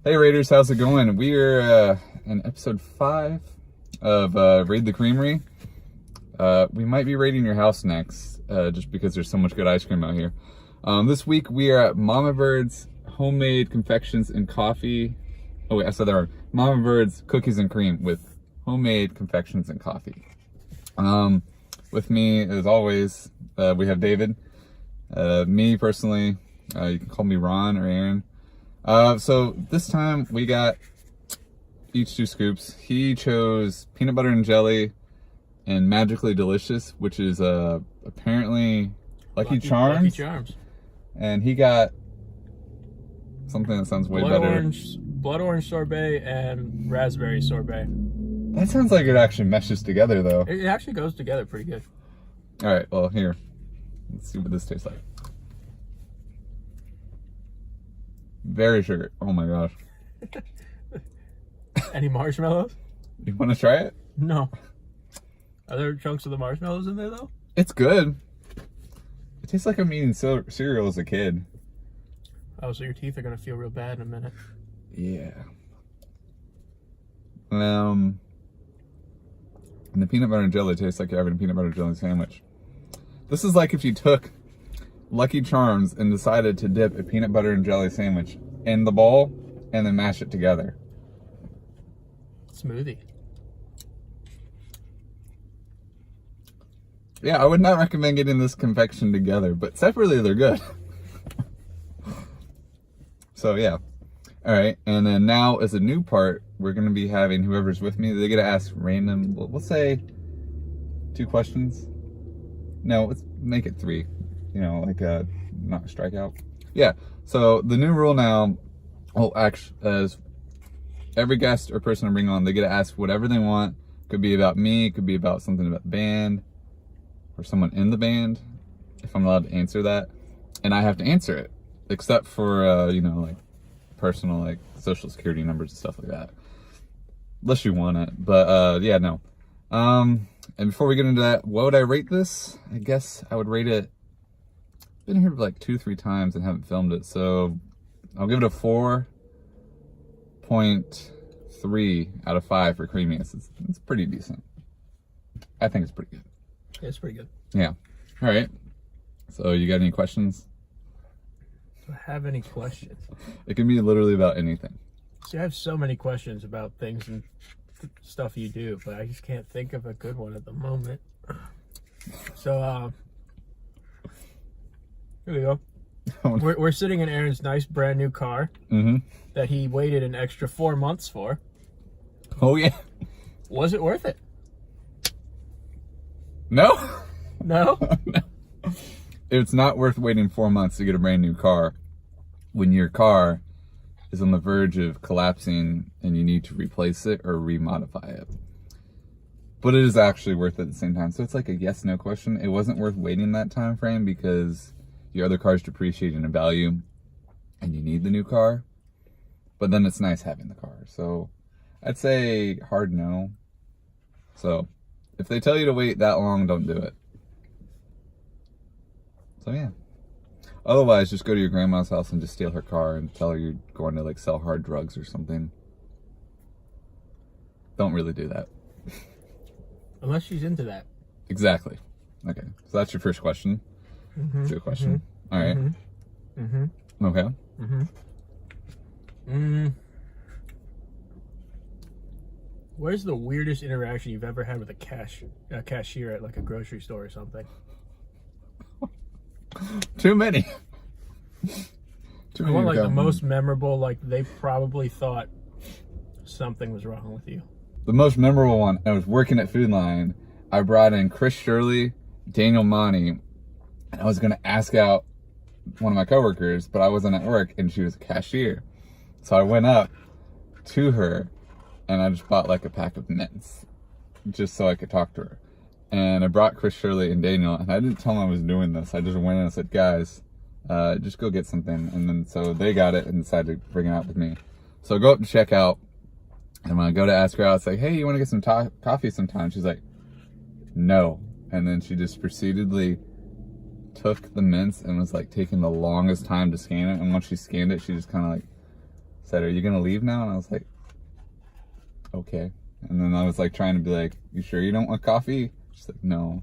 Hey Raiders, how's it going? We are in episode 5 of Raid the Creamery. We might be raiding your house next, just because there's so much good ice cream out here. This week we are at Mama Bird's Homemade Confections and Coffee. Oh wait, I said that wrong. Mama Bird's Cookies and Cream with Homemade Confections and Coffee. With me, as always, we have David. Me personally, you can call me Ron or Aaron. So this time we got each 2 scoops. He chose peanut butter and jelly and Magically Delicious, which is apparently Lucky Charms. Lucky Charms. And he got something that sounds way better. Blood orange sorbet and raspberry sorbet. That sounds like it actually meshes together though. It actually goes together pretty good. Alright, well here. Let's see what this tastes like. Very sugar. Oh my gosh. Any marshmallows? You want to try it? No. Are there chunks of the marshmallows in there though? It's good. It tastes like I'm eating cereal as a kid. Oh, so your teeth are gonna feel real bad in a minute. Yeah. And the peanut butter and jelly tastes like you're having a peanut butter and jelly sandwich. This is like if you took Lucky Charms and decided to dip a peanut butter and jelly sandwich in the bowl and then mash it together. Smoothie. Yeah, I would not recommend getting this confection together, but separately they're good. So yeah. Alright, and then now as a new part, we're going to be having whoever's with me, they get to ask random, we'll say 2 questions. No, let's make it 3. You know, like not strike out. Yeah, so the new rule now, actually, as every guest or person I bring on, they get to ask whatever they want. Could be about me, could be about something about the band, or someone in the band, if I'm allowed to answer that. And I have to answer it, except for, you know, like personal, like social security numbers and stuff like that. Unless you want it, but yeah, no. And before we get into that, what would I rate this? I guess I would rate it, been here like 2-3 times and haven't filmed it, so I'll give it a 4.3 out of 5 for creaminess. It's pretty decent. I think it's pretty good. Yeah, it's pretty good. Yeah. All right. So you got any questions? Do I have any questions? It can be literally about anything. See, I have so many questions about things and stuff you do, but I just can't think of a good one at the moment. So, here we go. We're sitting in Aaron's nice brand new car that he waited an extra 4 months for. Oh yeah. Was it worth it? No. No? No. It's not worth waiting 4 months to get a brand new car when your car is on the verge of collapsing and you need to replace it or remodify it. But it is actually worth it at the same time. So it's like a yes/no question. It wasn't worth waiting that time frame because your other car's depreciating in value and you need the new car. But then it's nice having the car. So I'd say hard no. So if they tell you to wait that long, don't do it. So yeah. Otherwise, just go to your grandma's house and just steal her car and tell her you're going to like sell hard drugs or something. Don't really do that. Unless she's into that. Exactly. Okay. So that's your first question. That's your question. All right. Okay. What is the weirdest interaction you've ever had with a cashier at like a grocery store or something? Too many. I want like the most memorable, like they probably thought something was wrong with you. The most memorable one, I was working at Food Line. I brought in Chris Shirley, Daniel Monty, and I was going to ask out one of my coworkers, but I wasn't at work and she was a cashier. So I went up to her and I just bought like a pack of mints just so I could talk to her. And I brought Chris Shirley and Daniel, and I didn't tell them I was doing this. I just went in and said, guys, just go get something. And then so they got it and decided to bring it out with me. So I go up to check out, and when I go to ask her out, it's like, hey, you want to get some coffee sometime? She's like, no. And then she just proceededly took the mints and was like taking the longest time to scan it. And once she scanned it, she just kind of like said, "Are you gonna leave now?" And I was like, "Okay." And then I was like trying to be like, "You sure you don't want coffee?" She's like, "No."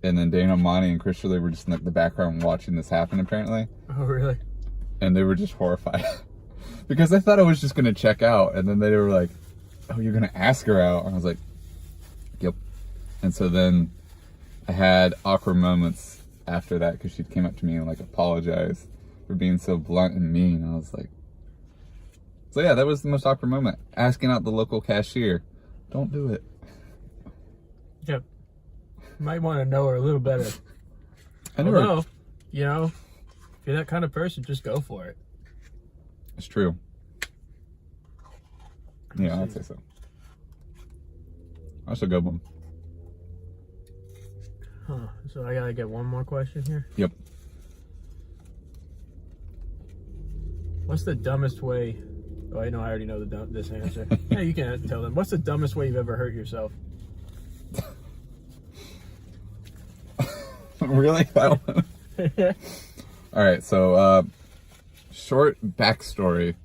And then Dana, Monty, and Chris Shirley were just in like the background watching this happen, apparently. Oh, really? And they were just horrified because I thought I was just gonna check out, and then they were like, "Oh, you're gonna ask her out?" And I was like, "Yep." And so then I had awkward moments after that because she came up to me and like apologized for being so blunt and mean. I was like, so yeah, that was the most awkward moment. Asking out the local cashier. Don't do it. Yep. Might want to know her a little better. I know her. Although, you know, if you're that kind of person, just go for it. It's true. Yeah, I'd say so. I should go one. Huh. So I gotta get one more question here. Yep. What's the dumbest way? Oh, I know. I already know this answer. Yeah, you can tell them. What's the dumbest way you've ever hurt yourself? Really? All right. So, short backstory.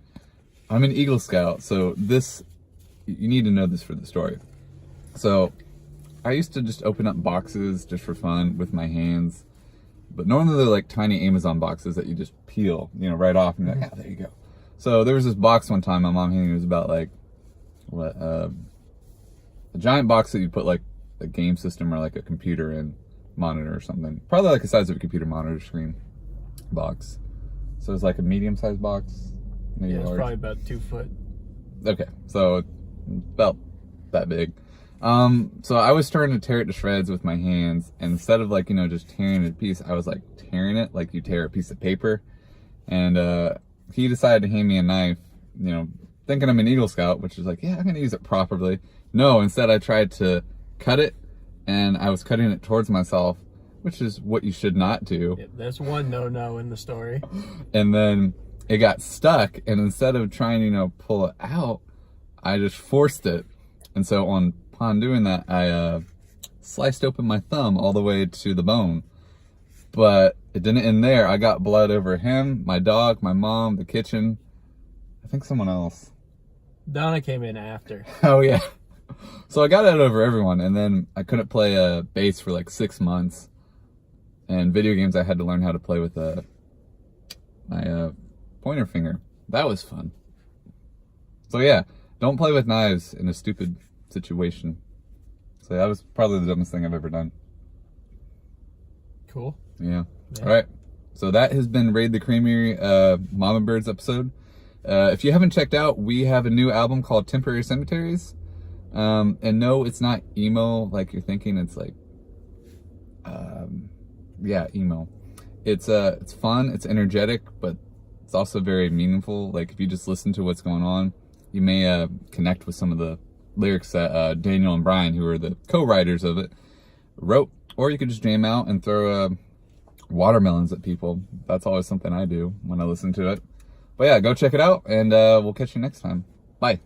I'm an Eagle Scout, so you need to know this for the story. So, I used to just open up boxes just for fun with my hands, but normally they're like tiny Amazon boxes that you just peel, right off, and you're like, there you go. So there was this box one time my mom handed me. It was about like a giant box that you put like a game system or like a computer in, monitor or something, probably like the size of a computer monitor screen box. So it's like a medium-sized box, maybe it's large. probably about 2 foot. Okay, so about that big. So I was starting to tear it to shreds with my hands, and instead of like, just tearing it a piece, I was like tearing it like you tear a piece of paper. And he decided to hand me a knife, thinking I'm an Eagle Scout, which is like, yeah, I'm gonna use it properly. No, instead I tried to cut it, and I was cutting it towards myself, which is what you should not do. Yeah, there's one no in the story. And then it got stuck, and instead of trying, pull it out, I just forced it. And so upon doing that, I sliced open my thumb all the way to the bone. But it didn't end there. I got blood over him, my dog, my mom, the kitchen. I think someone else. Donna came in after. Oh, yeah. So I got it over everyone, and then I couldn't play bass for like 6 months. And video games, I had to learn how to play with my pointer finger. That was fun. So yeah, don't play with knives in a stupid situation. So that was probably the dumbest thing I've ever done. Cool. Yeah. All right. So that has been Raid the Creamery Mama Birds episode. If you haven't checked out, we have a new album called Temporary Cemeteries. And no, it's not emo like you're thinking. It's like, yeah, emo. It's fun, it's energetic, but it's also very meaningful. Like if you just listen to what's going on, you may connect with some of the lyrics that Daniel and Brian, who are the co-writers of it, wrote. Or you could just jam out and throw watermelons at people. That's always something I do when I listen to it. But yeah, go check it out, and we'll catch you next time. Bye.